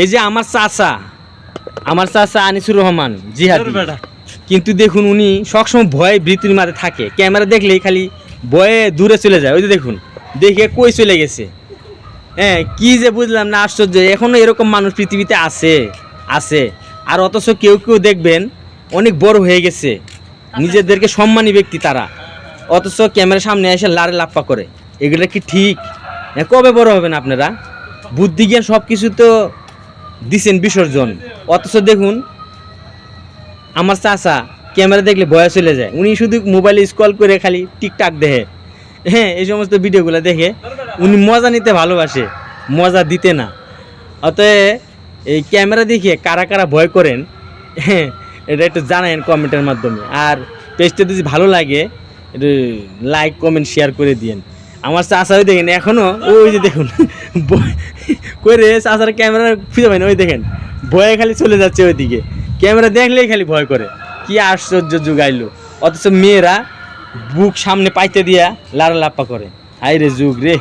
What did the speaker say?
এই যে আমার চাচা আনিসুর রহমান জিহাদি, কিন্তু দেখুন উনি সবসময় ভয়ে ভীতির মাঝে থাকে, ক্যামেরা দেখলেই খালি ভয়ে দূরে চলে যায়। ওই যে দেখুন, দেখে কই চলে গেছে। হ্যাঁ, কি যে বুঝলাম না, আশ্চর্য, এখনো এরকম মানুষ পৃথিবীতে আছে। আর অথচ কেউ কেউ দেখবেন অনেক বড় হয়ে গেছে, নিজেদেরকে সম্মানী ব্যক্তি তারা, অথচ ক্যামেরার সামনে এসে লারে লাপ্পা করে। এগুলো কি ঠিক? কবে বড় হবেন আপনারা? বুদ্ধি জ্ঞান সব কিছু তো দিছেন বিসর্জন, অথচ দেখুন আমার চাচা ক্যামেরা দেখলে ভয়ে চলে যায়। উনি শুধু মোবাইলে স্ক্রল করে খালি টিকটাক দেখে। হ্যাঁ, এই সমস্ত ভিডিওগুলো দেখে উনি মজা নিতে ভালোবাসে, মজা দিতে না। অতএব এই ক্যামেরা দেখে কারা কারা ভয় করেন, হ্যাঁ, এটা একটু জানান কমেন্টের মাধ্যমে। আর পেজটা যদি ভালো লাগে একটু লাইক কমেন্ট শেয়ার করে দিয়েন। আমার চাচাও দেখেন এখনও ওই যে দেখুন করে চাচার ক্যামেরা খুঁজে পাই না, ওই দেখেন ভয়ে খালি চলে যাচ্ছে ওইদিকে, ক্যামেরা দেখলেই খালি ভয় করে। কি আশ্চর্য যুগ আইলো, অথচ মেয়েরা বুক সামনে পাইতে দিয়া লাড়া লাপ্পা করে। হাই রে যুগ রে।